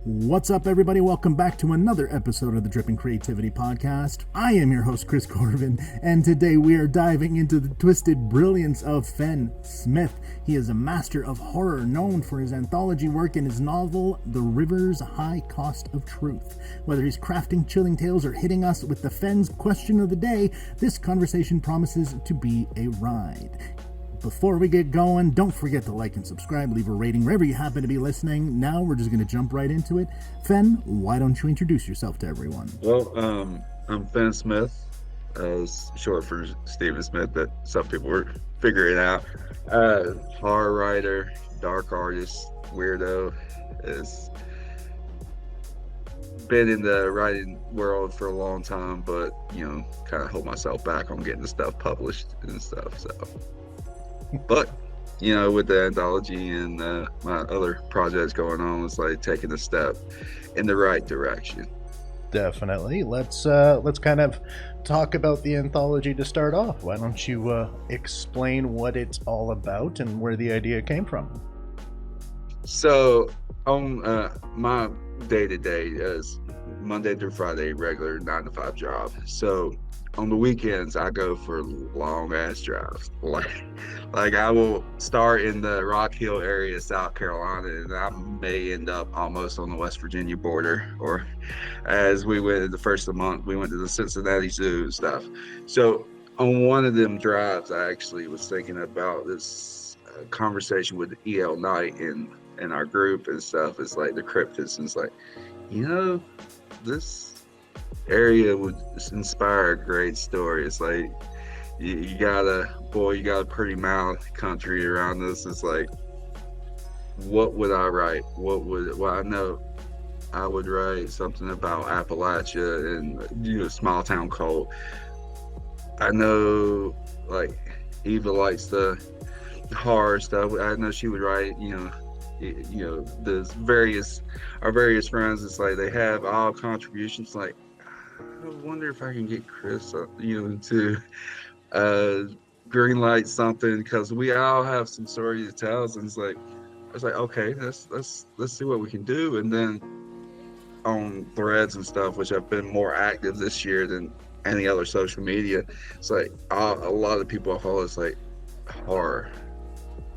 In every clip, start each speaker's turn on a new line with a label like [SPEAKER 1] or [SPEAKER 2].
[SPEAKER 1] What's up, everybody? Welcome back to another episode of the Dripping Creativity Podcast. I am your host, Chris Corvan, and today we are diving into the twisted brilliance of Phen Smith. He is a master of horror, known for his anthology work and his novel, The River's High Cost of Truth. Whether he's crafting chilling tales or hitting us with the Fenn's question of the day, this conversation promises to be a ride. Before we get going, don't forget to like and subscribe, leave a rating wherever you happen to be listening. Now we're just going to jump right into it. Fenn, why don't you introduce yourself to everyone?
[SPEAKER 2] Well, I'm Phen Smith, short for Stephen Smith, but some people were figuring out. Horror writer, dark artist, weirdo, has been in the writing world for a long time, but, kind of hold myself back on getting the stuff published and stuff, so... But, with the anthology and my other projects going on, it's like taking a step in the right direction.
[SPEAKER 3] Definitely. Let's kind of talk about the anthology to start off. Why don't you explain what it's all about and where the idea came from?
[SPEAKER 2] So, on my day-to-day is Monday through Friday, regular 9-to-5 job. So, on the weekends, I go for long-ass drives. Like I will start in the Rock Hill area, South Carolina, and I may end up almost on the West Virginia border. Or as we went the first of the month, we went to the Cincinnati Zoo and stuff. So on one of them drives, I actually was thinking about this conversation with E.L. Knight in our group and stuff. It's like the cryptids, and it's like, this area would inspire a great story. It's like you got a pretty mountain country around this. It's like, what would I write? I know I would write something about Appalachia and small town cult. I know like Eva likes the horror stuff. I know she would write our various friends. It's like they have all contributions. Like, I wonder if I can get Chris, to greenlight something, because we all have some stories to tell. And it's like, I was like, okay, let's see what we can do. And then on Threads and stuff, which have been more active this year than any other social media, it's like a lot of people I follow, it's like horror.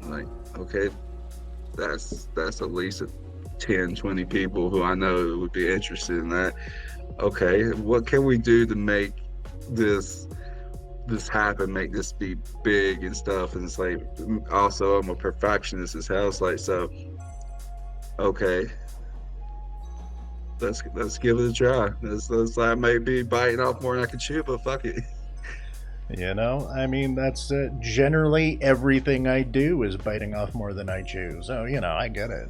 [SPEAKER 2] I'm like, okay, that's at least 10, 20 people who I know would be interested in that. Okay, what can we do to make this happen, make this be big and stuff? And it's like, also I'm a perfectionist as hell. It's like, so okay, let's give it a try. It's like, I may be biting off more than I can chew, but fuck it.
[SPEAKER 3] That's generally everything I do is biting off more than I chew. So, I get it.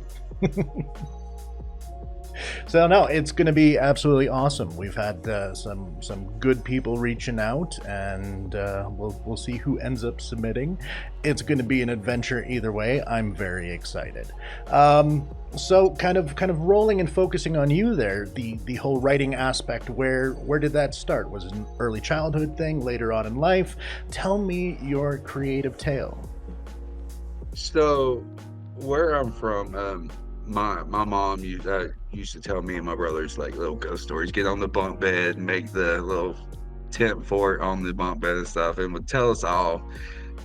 [SPEAKER 3] So no, it's going to be absolutely awesome. We've had some good people reaching out, and we'll see who ends up submitting. It's going to be an adventure either way. I'm very excited. So kind of rolling and focusing on you there, the whole writing aspect. Where did that start? Was it an early childhood thing, later on in life? Tell me your creative tale.
[SPEAKER 2] So where I'm from, my mom used to tell me and my brothers like little ghost stories. Get on the bunk bed, make the little tent fort on the bunk bed and stuff, and would tell us all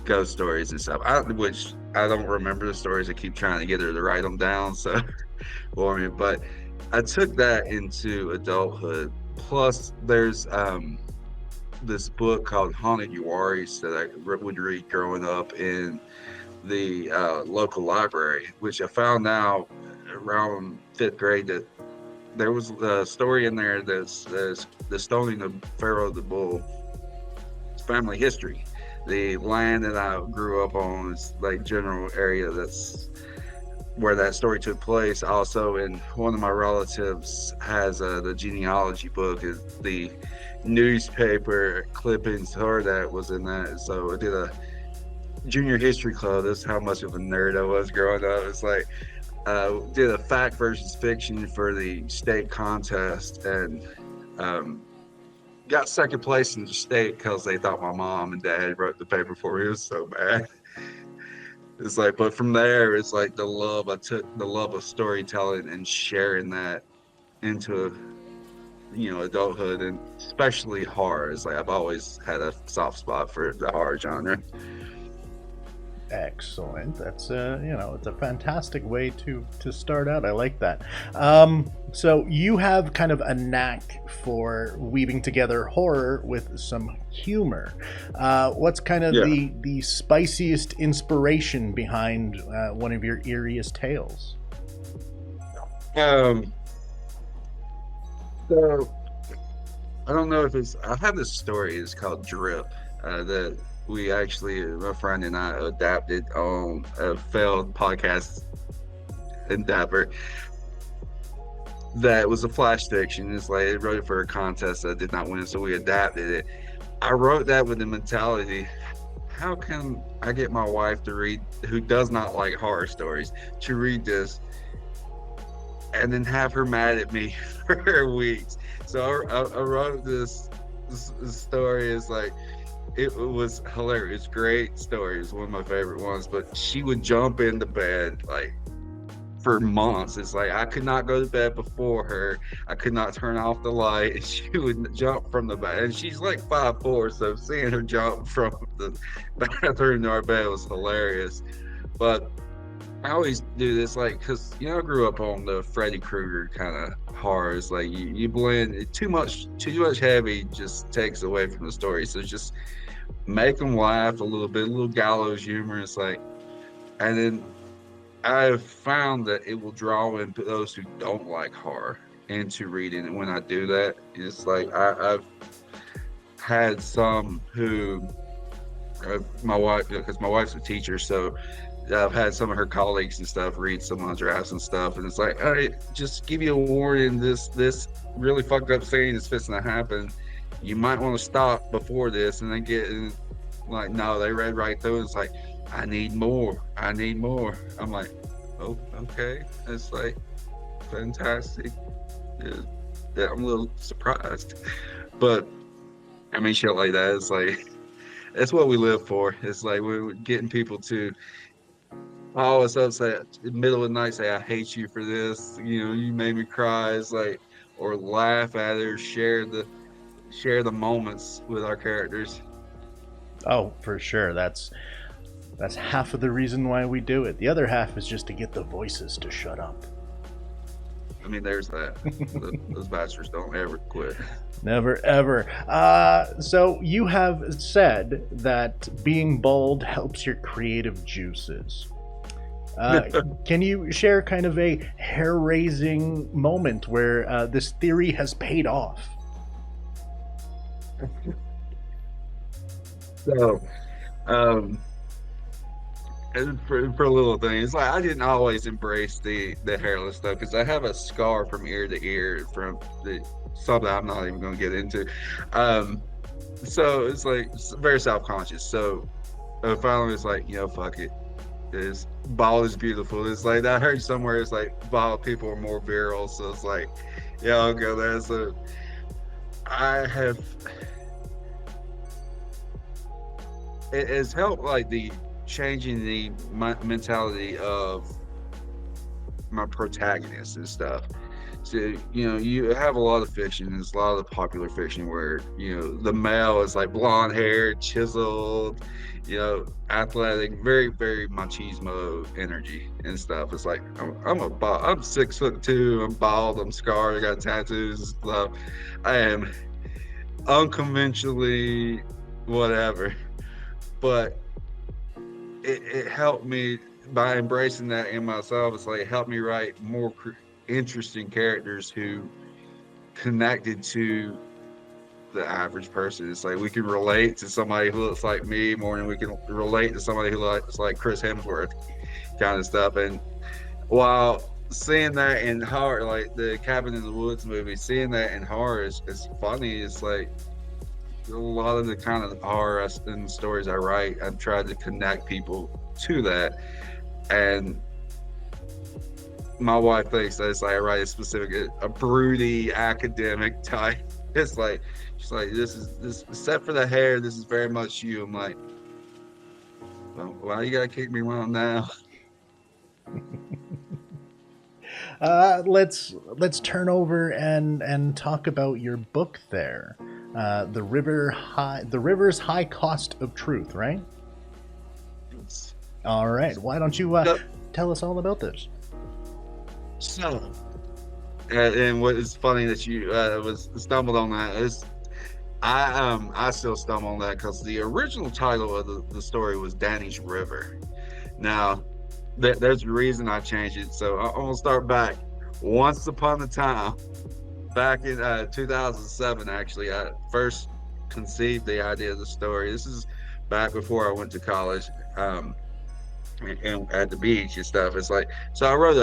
[SPEAKER 2] ghost stories and stuff. Which I don't remember the stories. I keep trying to get her to write them down, so but I took that into adulthood. Plus, there's this book called Haunted Uwaris that I would read growing up in the local library, which I found out around 5th grade that there was a story in there that's the stoning of Pharaoh the Bull. It's family history. The land that I grew up on is like general area that's where that story took place. Also, and one of my relatives has the genealogy book, is the newspaper clippings her that was in that. So I did a junior history club. That's how much of a nerd I was growing up. It's like did a fact versus fiction for the state contest, and got second place in the state because they thought my mom and dad wrote the paper for me. It was so bad. It's like, but from there, it's like I took the love of storytelling and sharing that into, adulthood, and especially horror. It's like I've always had a soft spot for the horror genre.
[SPEAKER 3] Excellent. That's it's a fantastic way to start out. I like that. So you have kind of a knack for weaving together horror with some humor. What's kind of the spiciest inspiration behind one of your eeriest tales?
[SPEAKER 2] So I don't know if I have this story. It's called Drip. That we actually, my friend and I, adapted on a failed podcast endeavor. That was a flash fiction. It's like, I wrote it for a contest that did not win, so we adapted it. I wrote that with the mentality: how can I get my wife to read, who does not like horror stories, to read this, and then have her mad at me for weeks? So I wrote this story. It's like, it was hilarious, great story. It's one of my favorite ones. But she would jump into bed like for months. It's like I could not go to bed before her. I could not turn off the light, and she would jump from the bed. And she's like 5'4", so seeing her jump from the bathroom to our bed was hilarious. But I always do this, like, because I grew up on the Freddy Krueger kind of horrors. Like, you blend too much heavy just takes away from the story. So just make them laugh a little bit, a little gallows humor. It's like, and then I've found that it will draw in those who don't like horror into reading. And when I do that, it's like I've had some who, my wife, because my wife's a teacher, so I've had some of her colleagues and stuff read some of the drafts and stuff, and it's like, all right, just give you a warning, this really fucked up scene is fixing to happen. You might want to stop before this, and then get in. Like, no, they read right through it. It's like, I need more. I'm like, oh, okay. It's like, fantastic. Yeah, I'm a little surprised. But, I mean, shit like that, it's like, that's what we live for. It's like, we're getting people to all of a sudden in the middle of the night say, I hate you for this. You made me cry. It's like, or laugh at it, or share the moments with our characters.
[SPEAKER 3] Oh, for sure. That's half of the reason why we do it. The other half is just to get the voices to shut up.
[SPEAKER 2] I mean, there's that. Those bastards don't ever quit.
[SPEAKER 3] Never, ever. So you have said that being bald helps your creative juices. Can you share kind of a hair-raising moment where this theory has paid off?
[SPEAKER 2] So, and for a little thing, it's like I didn't always embrace the hairless stuff, because I have a scar from ear to ear from something I'm not even going to get into. So it's like very self-conscious. So finally, it's like, fuck it. It's bald is beautiful. It's like, I heard somewhere it's like bald people are more virile. So it's like, yeah, I'll go there. So I have. It has helped, like, the changing the mentality of my protagonists and stuff. So you have a lot of fiction. There's a lot of popular fiction where the male is like blonde hair, chiseled, athletic, very very machismo energy and stuff. It's like I'm 6'2", I'm bald, I'm scarred, I got tattoos and stuff. I am unconventionally whatever. But it helped me by embracing that in myself. It's like, it helped me write more interesting characters who connected to the average person. It's like we can relate to somebody who looks like me more than we can relate to somebody who looks like Chris Hemsworth, kind of stuff. And while seeing that in horror, like the Cabin in the Woods movie, seeing that in horror is funny. It's like, a lot of the kind of horror and stories I write, I've tried to connect people to that. And my wife thinks that it's like I write a broody academic type. It's like, she's like, this except for the hair, this is very much you. I'm like, Well, why you gotta kick me when I'm down?
[SPEAKER 3] Let's turn over and talk about your book there, the river's high cost of truth, right? All right. Why don't you tell us all about this?
[SPEAKER 2] So, and what is funny that you was stumbled on that is I still stumble on that because the original title of the story was Danny's River. Now, there's a reason I changed it. So I'm gonna start back. Once upon a time, back in 2007, actually, I first conceived the idea of the story. This is back before I went to college. And at the beach and stuff. It's like, so I wrote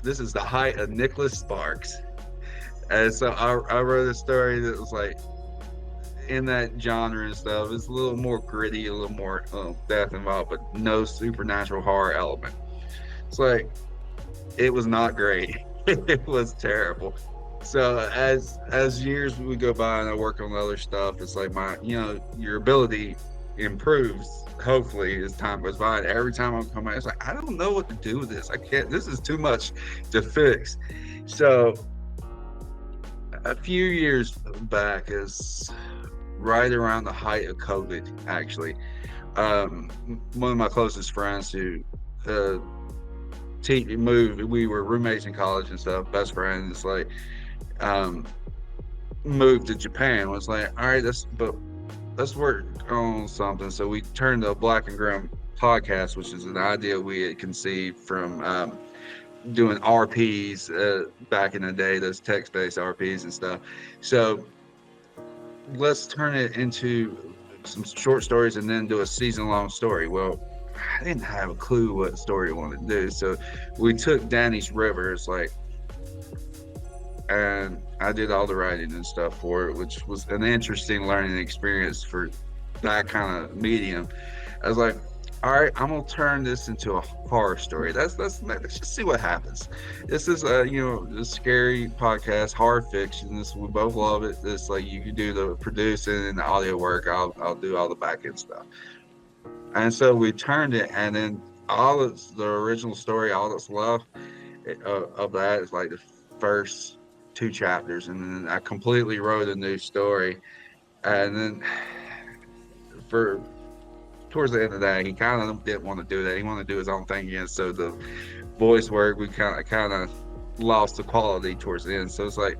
[SPEAKER 2] this is the height of Nicholas Sparks. And so I wrote a story that was like in that genre and stuff. It's a little more gritty, a little more death involved, but no supernatural horror element. It's like, it was not great. It was terrible. So as years would go by and I work on other stuff, it's like your ability improves, hopefully, as time goes by. And every time I come out, it's like, I don't know what to do with this. I can't, this is too much to fix. So a few years back, is right around the height of COVID, actually. One of my closest friends who moved, we were roommates in college and stuff, best friends, like moved to Japan. Was like, all right, let's work on something. So we turned to Black and Grim podcast, which is an idea we had conceived from doing RPs back in the day, those text-based RPs and stuff. So let's turn it into some short stories and then do a season-long story. Well, I didn't have a clue what story I wanted to do. So we took Danny's River, and I did all the writing and stuff for it, which was an interesting learning experience for that kind of medium. I was like, all right, I'm gonna turn this into a horror story. Let's just see what happens. This is a scary podcast, horror fiction. We both love it. This, like, you can do the producing and the audio work. I'll do all the back end stuff. And so we turned it, and then the original story, all that's left of that is like the first 2 chapters, and then I completely wrote a new story. And then towards the end of that, he kind of didn't want to do that. He wanted to do his own thing again. So the voice work, we kind of lost the quality towards the end. So it's like,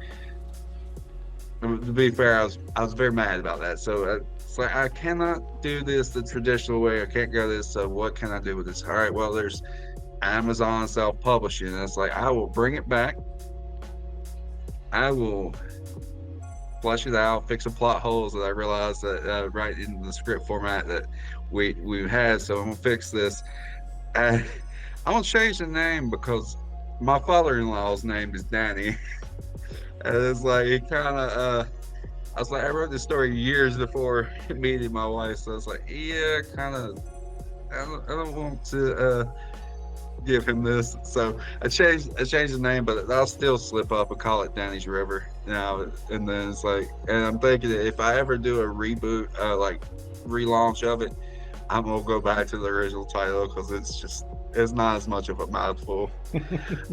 [SPEAKER 2] to be fair, I was very mad about that. So it's like, I cannot do this the traditional way. I can't go this. So what can I do with this? All right, well, there's Amazon self-publishing. And it's like, I will bring it back. I will flesh it out, fix some plot holes that I realized that right in the script format that we had. So I'm gonna fix this. I'm gonna change the name because my father-in-law's name is Danny. And it's like, it kind of I was like, I wrote this story years before meeting my wife, so it's like, yeah, kind of, I don't want to give him this. So I changed the name, but I'll still slip up and call it Danny's River now. And then it's like, and I'm thinking that if I ever do a reboot, like relaunch of it, I'm gonna go back to the original title because it's not as much of a mouthful.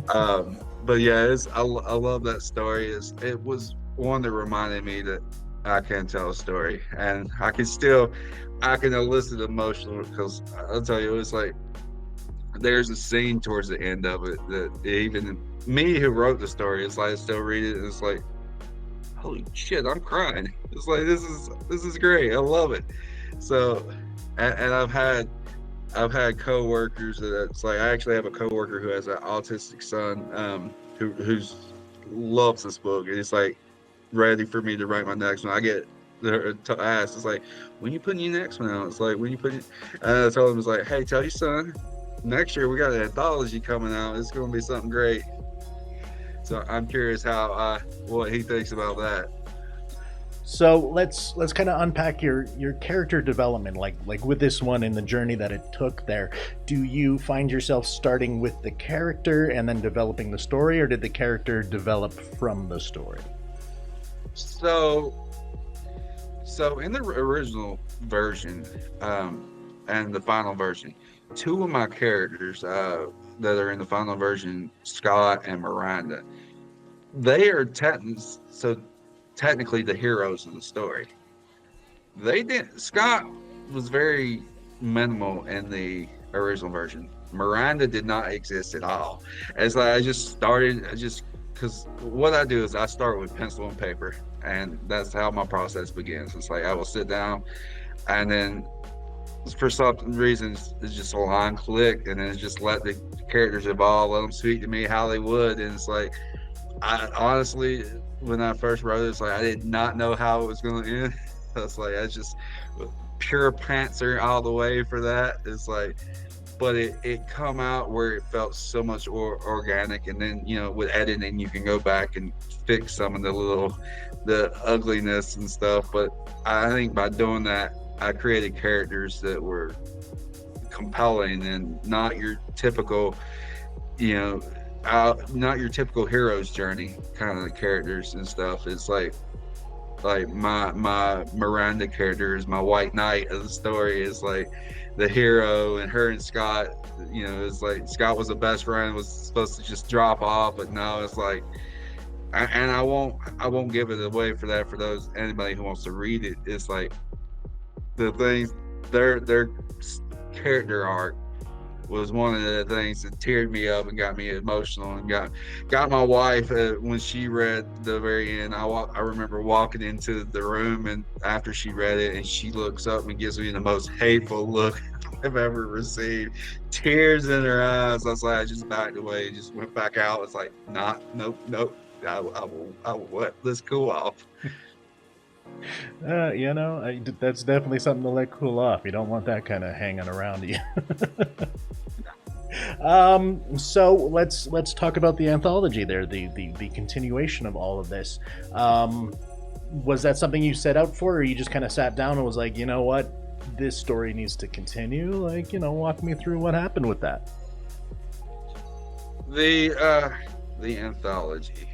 [SPEAKER 2] But yeah, I love that story. It was one that reminded me that I can tell a story, and I can elicit emotional, because I'll tell you, it was like, there's a scene towards the end of it that even me who wrote the story, it's like, I still read it and it's like, holy shit, I'm crying. It's like, this is great. I love it. So, and I've had co-workers that, it's like, I actually have a co-worker who has an autistic son, who's loves this book, and it's like ready for me to write my next one. I get asked, it's like, when you putting your next one out? It's like, when you putting, and I told him, it's like, hey, tell your son, next year we got an anthology coming out. It's going to be something great. So I'm curious how what he thinks about that.
[SPEAKER 3] So let's kind of unpack your character development, like with this one, in the journey that it took there. Do you find yourself starting with the character and then developing the story, or did the character develop from the story?
[SPEAKER 2] So in the original version, and the final version. Two of my characters that are in the final version, Scott and Miranda, they are technically the heroes of the story. They didn't. Scott was very minimal in the original version. Miranda did not exist at all. It's like because what I do is I start with pencil and paper, and that's how my process begins. It's like I will sit down, and then for some reasons it's just a line click, and then it's just let the characters evolve, let them speak to me how they would, and it's like I honestly, when I first wrote it, it's like I did not know how it was going to end. It's like I just pure pantser all the way for that. It's like, but it come out where it felt so much organic, and then with editing you can go back and fix some of the ugliness and stuff. But I think by doing that, I created characters that were compelling and not your typical, not your typical hero's journey kind of characters and stuff. It's like my Miranda character is my white knight of the story, is like the hero, and her and Scott, it's like Scott was the best friend, was supposed to just drop off, but no, it's like, and I won't give it away for anybody who wants to read it. It's like the things, their character arc was one of the things that teared me up and got me emotional, and got my wife when she read the very end. I remember walking into the room, and after she read it, and she looks up and gives me the most hateful look I've ever received, tears in her eyes. I was like, I just backed away, just went back out. It's like, nope. I will let this cool off.
[SPEAKER 3] That's definitely something to let cool off. You don't want that kind of hanging around you. So let's talk about the anthology there, the continuation of all of this. Was that something you set out for, or you just kind of sat down and was like, you know what, this story needs to continue? Like, walk me through what happened with that.
[SPEAKER 2] The anthology.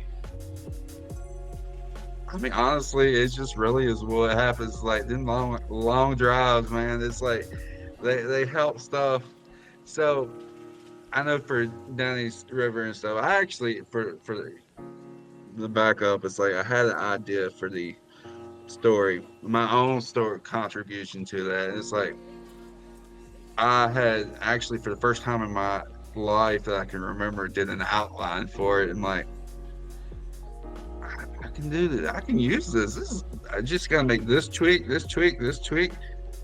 [SPEAKER 2] I mean, honestly, it just really is what happens. Like, them long drives, man. It's like they help stuff. So I know for Danny's River and stuff, I actually, for the backup, it's like I had an idea for the story, my own story contribution to that. It's like I had actually, for the first time in my life that I can remember, did an outline for it, and like, I can do this. I can use this. I just gotta make this tweak.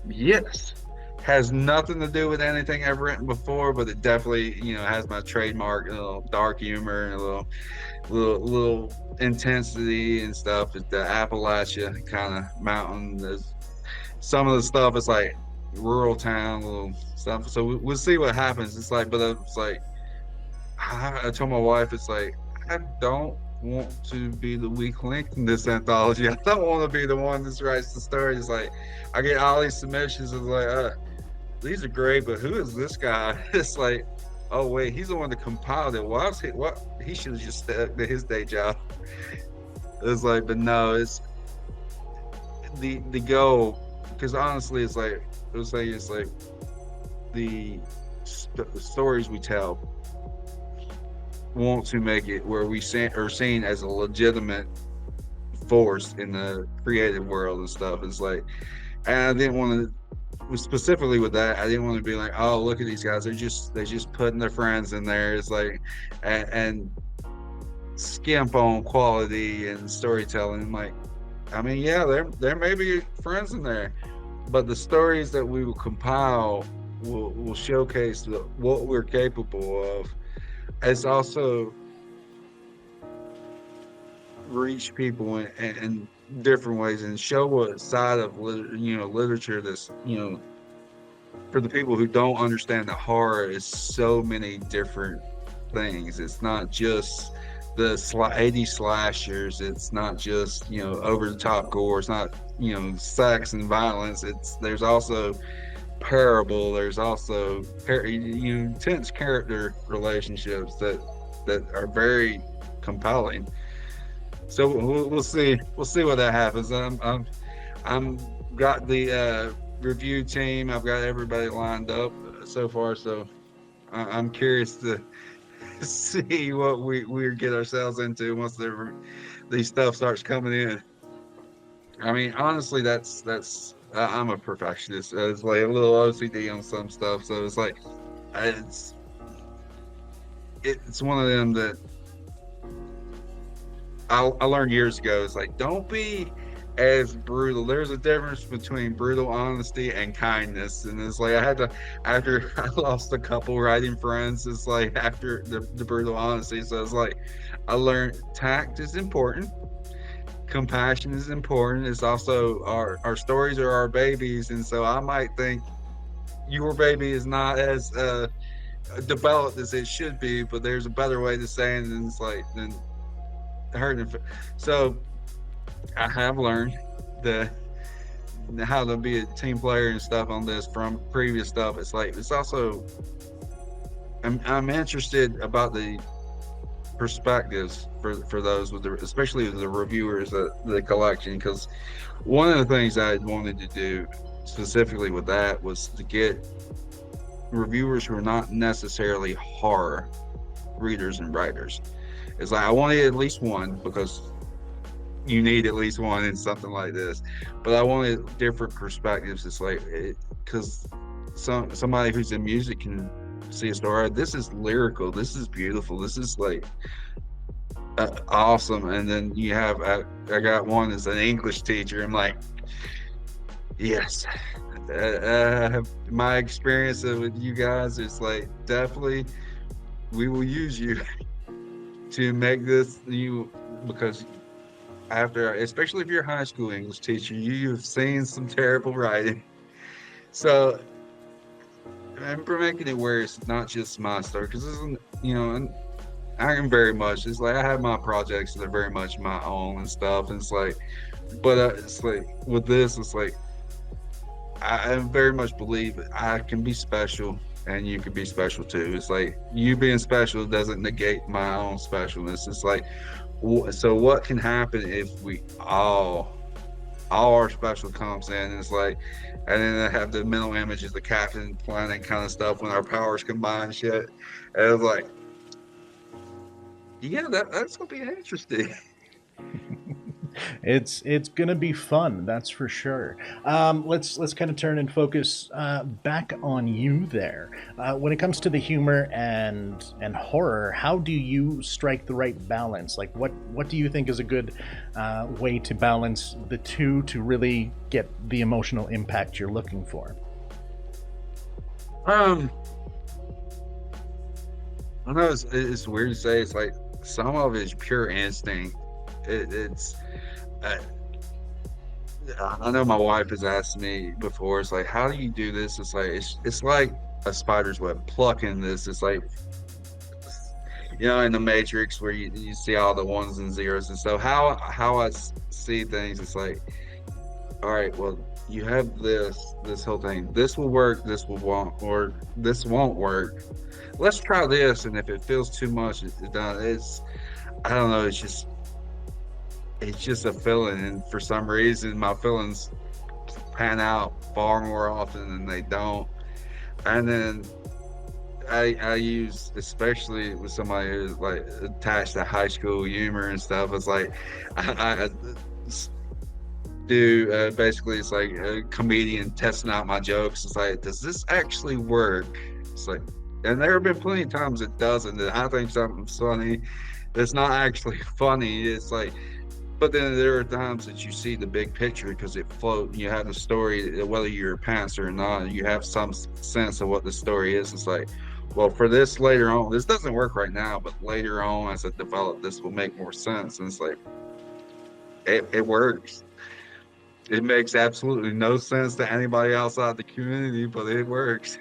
[SPEAKER 2] Yes. Has nothing to do with anything I've written before, but it definitely, has my trademark, a little dark humor and a little intensity and stuff. It's the Appalachian kind of mountain. There's some of the stuff is like rural town, little stuff. So we'll see what happens. It's like, but it's like, I told my wife, it's like, I don't want to be the weak link in this anthology. I don't want to be the one that writes the story. It's like, I get all these submissions of like, these are great, but who is this guy? It's like, oh wait, he's the one that compiled it. He should have just stuck to his day job. It's like, but no, it's the goal, because honestly, it's like the stories we tell want to make it where we are seen as a legitimate force in the creative world and stuff. It's like, and I didn't want to, specifically with that, I didn't want to be like, oh, look at these guys, they're just putting their friends in there. It's like, and skimp on quality and storytelling. Like, I mean, yeah, there may be friends in there, but the stories that we will compile will showcase what we're capable of. It's also reach people in different ways and show what side of literature this, for the people who don't understand that horror is so many different things. It's not just the 80 slashers. It's not just over the top gore. It's not sex and violence. There's also parable. There's also intense character relationships that are very compelling. So we'll see what that happens. I'm got the review team. I've got everybody lined up so far, so I'm curious to see what we get ourselves into once these stuff starts coming in. I mean, honestly, I'm a perfectionist. It's like a little OCD on some stuff, so it's like it's it's one of them that I learned years ago. It's like, don't be as brutal. There's a difference between brutal honesty and kindness. And it's like, after I lost a couple writing friends, it's like after the brutal honesty. So it's like, I learned tact is important. Compassion is important. It's also our stories are our babies. And so I might think your baby is not as developed as it should be, but there's a better way to say it. And it's like, then hurting. So I have learned the how to be a team player and stuff on this from previous stuff. It's like it's also I'm interested about the perspectives for those with especially the reviewers of the collection, because one of the things I wanted to do specifically with that was to get reviewers who are not necessarily horror readers and writers. It's like I wanted at least one, because you need at least one in something like this, but I wanted different perspectives. It's like because somebody who's in music can see a story, this is lyrical, this is beautiful, this is like awesome, and then you have I got one as an English teacher. I'm like, yes, my experience with you guys is like, definitely we will use you to make this because after, especially if you're a high school English teacher, you've seen some terrible writing. So I'm making it where it's not just my story, because this isn't, and I am very much, it's like I have my projects that are very much my own and stuff, and it's like, but it's like with this, it's like I very much believe I can be special and you can be special too. It's like you being special doesn't negate my own specialness. It's like, so what can happen if we all our special comes in, and it's like, and then I have the mental images, the Captain Planet kind of stuff when our powers combine shit. And it's like, yeah, that's gonna be interesting.
[SPEAKER 3] It's gonna be fun, that's for sure. Let's kind of turn and focus back on you there. When it comes to the humor and horror, how do you strike the right balance? Like, what do you think is a good way to balance the two to really get the emotional impact you're looking for?
[SPEAKER 2] I know it's weird to say. It's like some of it is pure instinct. It's I know my wife has asked me before, it's like, how do you do this? It's like it's like a spider's web plucking this. It's like, in the Matrix where you see all the ones and zeros. And so how I see things, it's like, all right, well, you have this whole thing, this will work, this won't, or this won't work, let's try this, and if it feels too much, it's I don't know, it's just a feeling, and for some reason my feelings pan out far more often than they don't. And then I use, especially with somebody who's like attached to high school humor and stuff, it's like I do basically, it's like a comedian testing out my jokes. It's like, does this actually work? It's like, and there have been plenty of times it doesn't, and I think something's funny that's not actually funny. It's like, but then there are times that you see the big picture because it floats. You have the story, whether you're a pantser or not, you have some sense of what the story is. It's like, well, for this later on, this doesn't work right now, but later on as it develops, this will make more sense. And it's like, it works. It makes absolutely no sense to anybody outside the community, but it works.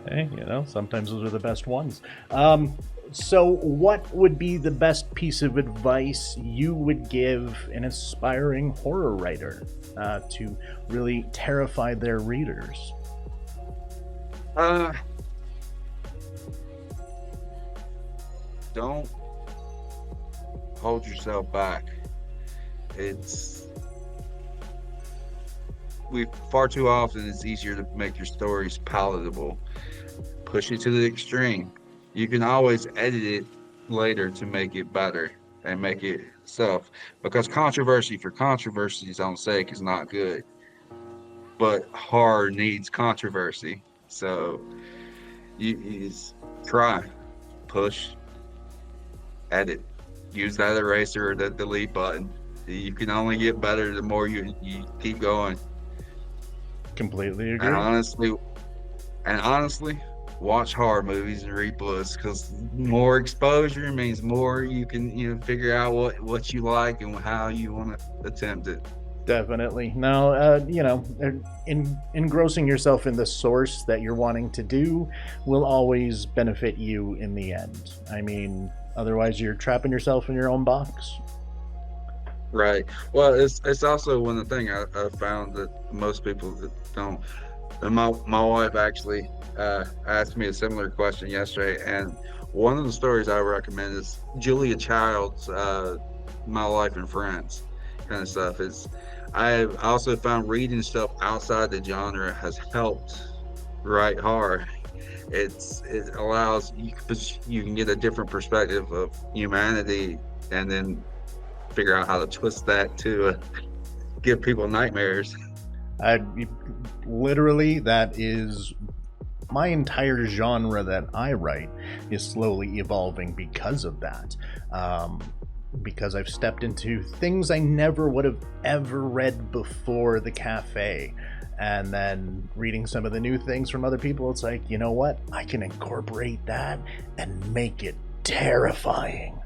[SPEAKER 3] Hey, sometimes those are the best ones. So what would be the best piece of advice you would give an aspiring horror writer to really terrify their readers?
[SPEAKER 2] Don't hold yourself back. we far too often it's easier to make your stories palatable. Push it to the extreme. You can always edit it later to make it better and make it stuff. Because controversy for controversy's own sake is not good. But horror needs controversy. So you just try, push, edit. Use that eraser or that delete button. You can only get better the more you keep going.
[SPEAKER 3] Completely agree.
[SPEAKER 2] And honestly, watch horror movies and read books, because more exposure means more you can figure out what you like and how you want to attempt it.
[SPEAKER 3] Definitely. Now, engrossing yourself in the source that you're wanting to do will always benefit you in the end. I mean, otherwise you're trapping yourself in your own box.
[SPEAKER 2] Right. Well, it's also one thing I found that most people don't. And my wife actually asked me a similar question yesterday, and one of the stories I recommend is Julia Child's My Life in France kind of stuff. I also found reading stuff outside the genre has helped write horror. It allows you can get a different perspective of humanity, and then figure out how to twist that to give people nightmares.
[SPEAKER 3] Literally, that is my entire genre that I write is slowly evolving because of that. Because I've stepped into things I never would have ever read before the cafe. And then reading some of the new things from other people, it's like, you know what? I can incorporate that and make it terrifying.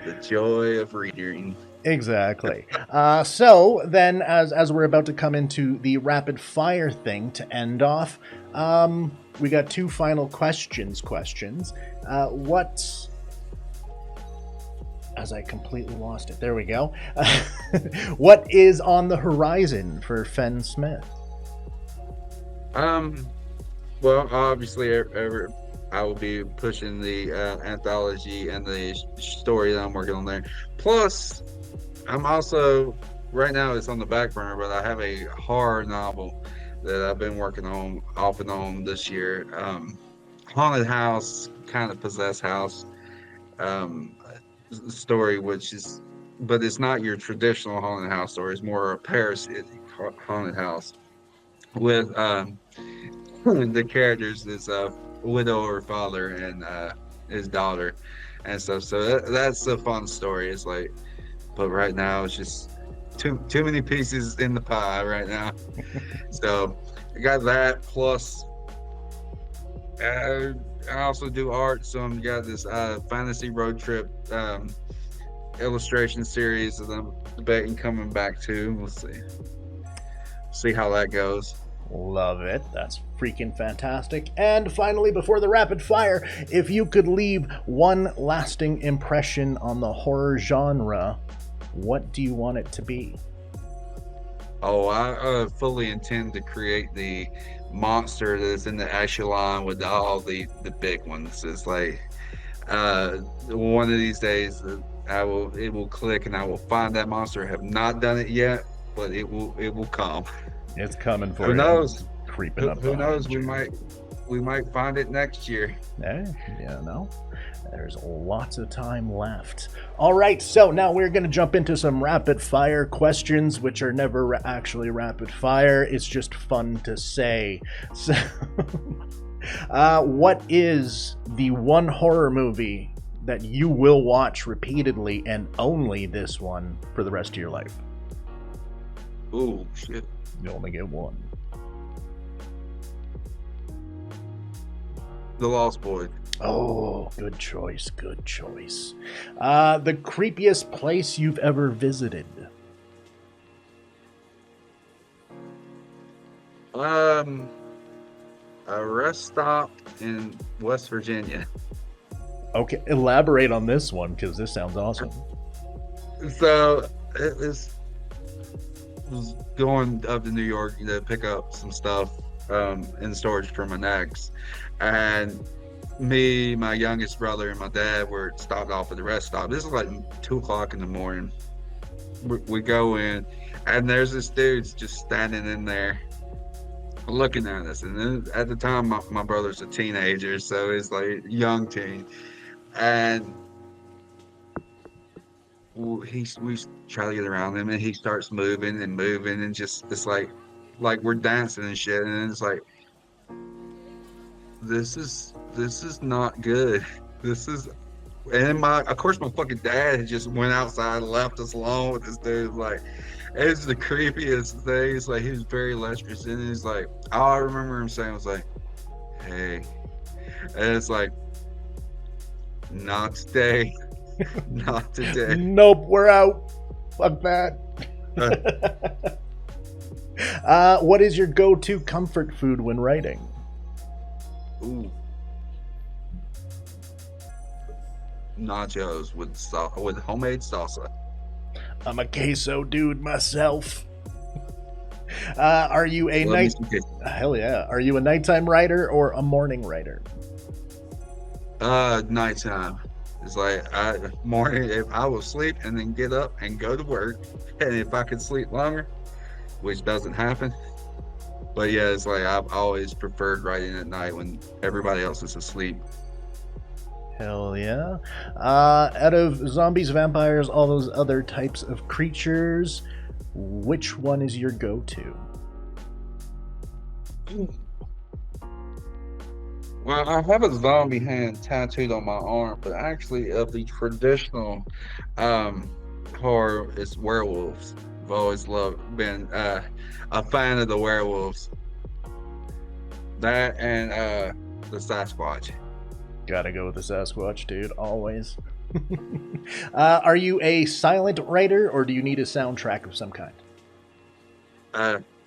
[SPEAKER 2] The joy of reading.
[SPEAKER 3] Exactly. So then, as we're about to come into the rapid fire thing to end off, we got two final questions. As I completely lost it. There we go. What is on the horizon for Phen Smith?
[SPEAKER 2] Well, obviously, I will be pushing the anthology and the story that I'm working on there. Plus, I'm also, right now it's on the back burner, but I have a horror novel that I've been working on off and on this year. Haunted house, kind of possessed house story, but it's not your traditional haunted house story. It's more a parasitic haunted house with the characters is a widower father and his daughter and stuff. So that's a fun story. It's like, but right now it's just too many pieces in the pie right now. So I got that, plus I also do art, so I've got this fantasy road trip illustration series that I'm debating coming back to. We'll see how that goes.
[SPEAKER 3] Love it. That's freaking fantastic. And finally, before the rapid fire, if you could leave one lasting impression on the horror genre, what do you want it to be?
[SPEAKER 2] Oh, I fully intend to create the monster that's in the echelon with all the big ones. It's like one of these days it will click and I will find that monster. I have not done it yet, but it will come.
[SPEAKER 3] It's coming for you.
[SPEAKER 2] Who knows?
[SPEAKER 3] Creeping up.
[SPEAKER 2] Who knows? We might find it next year.
[SPEAKER 3] There's lots of time left. All right, so now we're going to jump into some rapid fire questions, which are never actually rapid fire. It's just fun to say. So, what is the one horror movie that you will watch repeatedly, and only this one, for the rest of your life?
[SPEAKER 2] Ooh, shit.
[SPEAKER 3] You only get one.
[SPEAKER 2] The Lost Boy.
[SPEAKER 3] Oh, good choice. The creepiest place you've ever visited?
[SPEAKER 2] A rest stop in West Virginia.
[SPEAKER 3] Okay, elaborate on this one, because this sounds awesome.
[SPEAKER 2] So it was going up to New York to pick up some stuff in storage from an ex, and me, my youngest brother, and my dad were stopped off at the rest stop. This is like 2:00 in the morning. We go in, And there's this dude's just standing in there looking at us. And then at the time, my brother's a teenager, so he's like young teen. And we try to get around him, and he starts moving and moving, and just it's like we're dancing and shit. And it's like, this is not good. This is, and of course my fucking dad had just went outside and left us alone with this dude. Like, it's the creepiest thing. It's like he was very lecherous, and he's like, all I remember him saying was like, hey, and it's like, not today. Not today.
[SPEAKER 3] Nope, we're out. Fuck that. What is your go-to comfort food when writing?
[SPEAKER 2] Ooh. Nachos with homemade salsa.
[SPEAKER 3] I'm a queso dude myself. Are you a Hell yeah. Are you a nighttime writer or a morning writer?
[SPEAKER 2] Nighttime. It's like morning. If I will sleep and then get up and go to work, and if I could sleep longer, which doesn't happen. But yeah, it's like I've always preferred writing at night when everybody else is asleep.
[SPEAKER 3] Hell yeah. Out of zombies, vampires, all those other types of creatures, which one is your go-to?
[SPEAKER 2] Well, I have a zombie hand tattooed on my arm, but actually of the traditional horror is werewolves. I've always been a fan of the werewolves. That and the Sasquatch.
[SPEAKER 3] Gotta go with the Sasquatch, dude, always. Are you a silent writer, or do you need a soundtrack of some kind?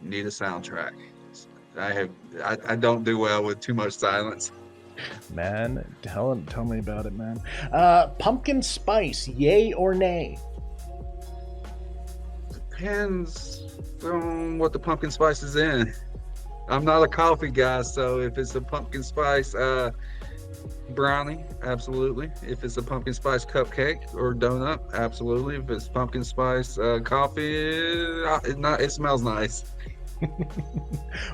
[SPEAKER 2] Need a soundtrack. I don't do well with too much silence.
[SPEAKER 3] Man, tell me about it, man. Pumpkin spice, yay or nay?
[SPEAKER 2] Depends on what the pumpkin spice is in. I'm not a coffee guy, so if it's a pumpkin spice brownie, absolutely. If it's a pumpkin spice cupcake or donut, absolutely. If it's pumpkin spice coffee, it smells nice.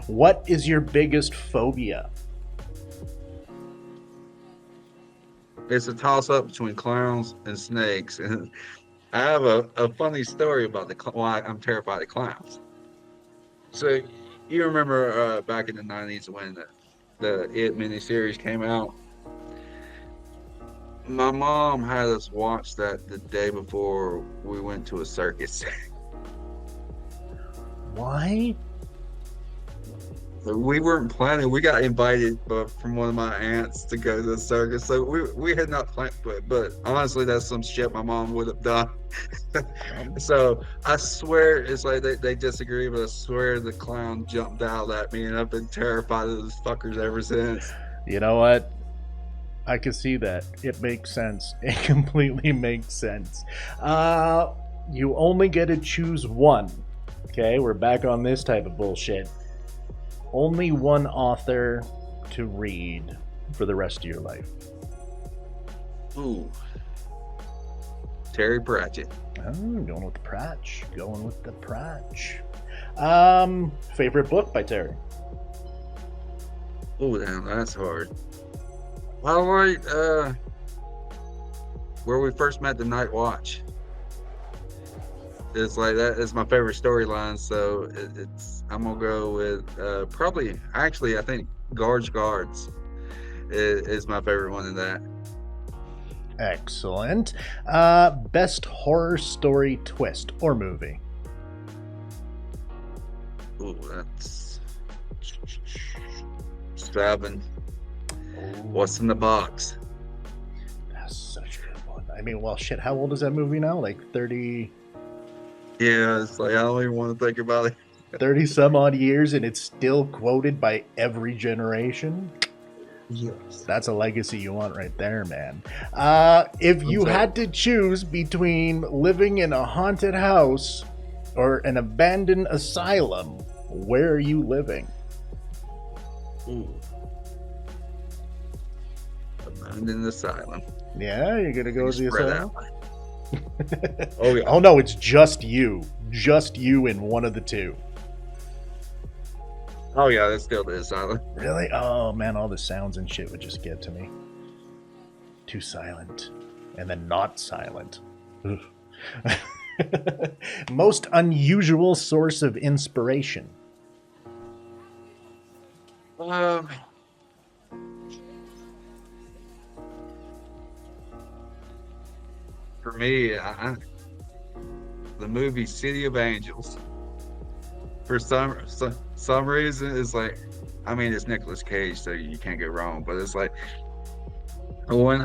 [SPEAKER 3] What is your biggest phobia?
[SPEAKER 2] It's a toss-up between clowns and snakes. And I have a funny story about why I'm terrified of clowns. So you remember back in the 90s when the It miniseries came out? My mom had us watch that the day before we went to a circus.
[SPEAKER 3] Why?
[SPEAKER 2] We weren't planning. We got invited from one of my aunts to go to the circus, so we had not planned. But honestly, that's some shit my mom would have done. So I swear, it's like they disagree, but I swear the clown jumped out at me, and I've been terrified of those fuckers ever since.
[SPEAKER 3] You know what? I can see that. It makes sense. It completely makes sense. You only get to choose one. Okay, we're back on this type of bullshit. Only one author to read for the rest of your life.
[SPEAKER 2] Ooh. Terry Pratchett.
[SPEAKER 3] Oh, going with the Pratch. Going with the Pratch. Favorite book by Terry?
[SPEAKER 2] Oh, damn, that's hard. I like Where We First Met the Night Watch. It's like that is my favorite storyline, so I'm gonna go with probably, actually, I think Guards is my favorite one in that.
[SPEAKER 3] Excellent. Best horror story twist or movie?
[SPEAKER 2] Ooh, that's 7. What's in the Box?
[SPEAKER 3] That's such a good one. I mean, well, shit, how old is that movie now? Like 30...
[SPEAKER 2] Yeah, it's like I don't even want to think about it.
[SPEAKER 3] 30 some odd years, and it's still quoted by every generation.
[SPEAKER 2] Yes.
[SPEAKER 3] That's a legacy you want right there, man. If you had to choose between living in a haunted house or an abandoned asylum, where are you living?
[SPEAKER 2] Ooh. Abandoned asylum.
[SPEAKER 3] Yeah, you're gonna go with the asylum?
[SPEAKER 2] Oh yeah.
[SPEAKER 3] Oh no, it's just you in one of the two.
[SPEAKER 2] Oh yeah, that's still the silent.
[SPEAKER 3] Really? Oh man, all the sounds and shit would just get to me. Too silent. And then not silent. Most unusual source of inspiration.
[SPEAKER 2] For me, the movie City of Angels. For some reason, it's like, I mean, it's Nicolas Cage, so you can't go wrong. But it's like when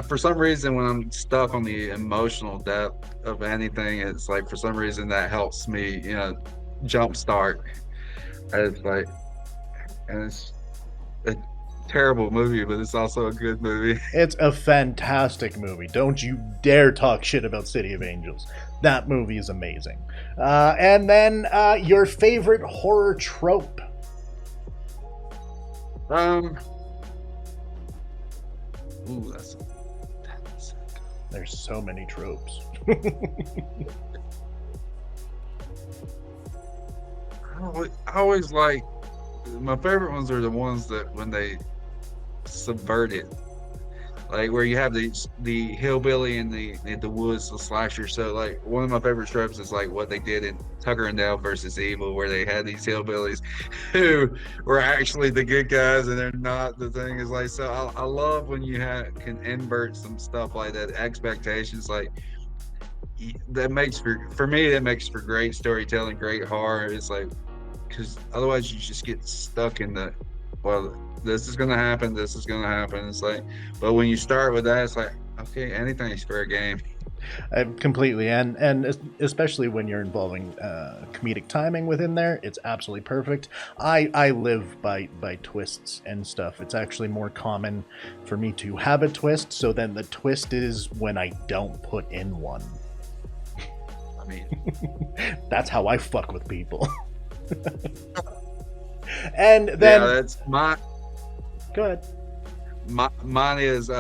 [SPEAKER 2] for some reason, when I'm stuck on the emotional depth of anything, it's like for some reason that helps me, jumpstart. It's like, and it's a terrible movie, but it's also a good movie.
[SPEAKER 3] It's a fantastic movie. Don't you dare talk shit about City of Angels. That movie is amazing. And then your favorite horror trope.
[SPEAKER 2] Ooh, that's
[SPEAKER 3] There's so many tropes.
[SPEAKER 2] I always like, my favorite ones are the ones that when they subvert it, like where you have the hillbilly in the woods, the slasher. So like one of my favorite tropes is like what they did in Tucker and Dale versus Evil, where they had these hillbillies who were actually the good guys and they're not. The thing is like, so I love when you can invert some stuff like that, expectations, like that makes for me, that makes for great storytelling, great horror. It's like, because otherwise you just get stuck in the, well, this is gonna happen, this is gonna happen. It's like, but when you start with that, it's like, okay, anything's fair game.
[SPEAKER 3] Completely, and especially when you're involving comedic timing within there, it's absolutely perfect. I live by twists and stuff. It's actually more common for me to have a twist, so then the twist is when I don't put in one.
[SPEAKER 2] I mean,
[SPEAKER 3] that's how I fuck with people. And then
[SPEAKER 2] that's my.
[SPEAKER 3] Go ahead.
[SPEAKER 2] Mine is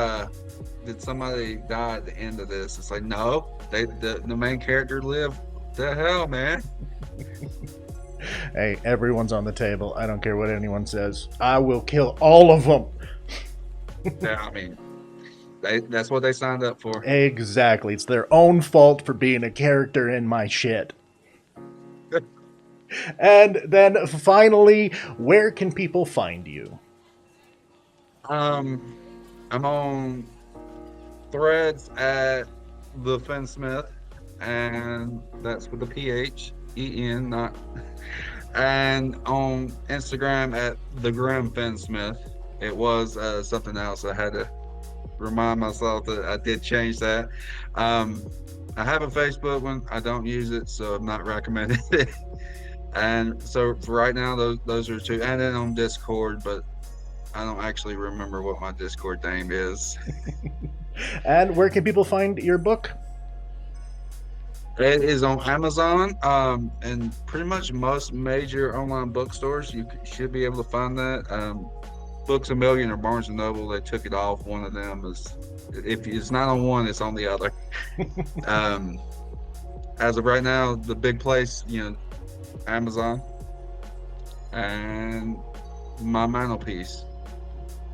[SPEAKER 2] did somebody die at the end of this? It's like, no, the main character lived. The hell, man.
[SPEAKER 3] Hey, everyone's on the table. I don't care what anyone says. I will kill all of them.
[SPEAKER 2] Yeah, I mean, that's what they signed up for.
[SPEAKER 3] Exactly. It's their own fault for being a character in my shit. And then finally, where can people find you?
[SPEAKER 2] I'm on Threads at the Phen Smith, and that's with the PHEN, not. And on Instagram at the Grim Phen Smith. It was something else. I had to remind myself that I did change that. I have a Facebook one. I don't use it, so I'm not recommending it. And so for right now, those are two. And then on Discord, but I don't actually remember what my Discord name is.
[SPEAKER 3] And where can people find your book?
[SPEAKER 2] It is on Amazon, and pretty much most major online bookstores. You should be able to find that. Books A Million or Barnes & Noble, they took it off. One of them is, if it's not on one, it's on the other. As of right now, the big place, Amazon, and my mantelpiece.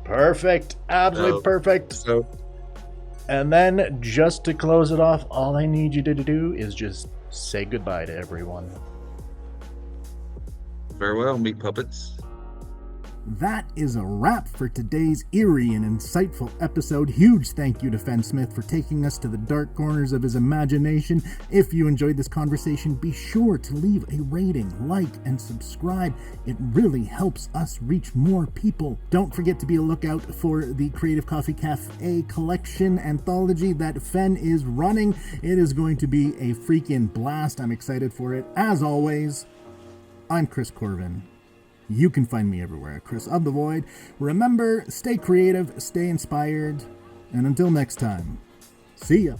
[SPEAKER 3] Perfect. Absolutely perfect.
[SPEAKER 2] So,
[SPEAKER 3] and then just to close it off, all I need you to do is just say goodbye to everyone.
[SPEAKER 2] Farewell, meat puppets.
[SPEAKER 1] That is a wrap for today's eerie and insightful episode. Huge thank you to Phen Smith for taking us to the dark corners of his imagination. If you enjoyed this conversation, be sure to leave a rating, like, and subscribe. It really helps us reach more people. Don't forget to be a lookout for the Creative Coffee Cafe collection anthology that Fenn is running. It is going to be a freaking blast. I'm excited for it. As always, I'm Chris Corvan. You can find me everywhere, Chris of the Void. Remember, stay creative, stay inspired, and until next time, see ya.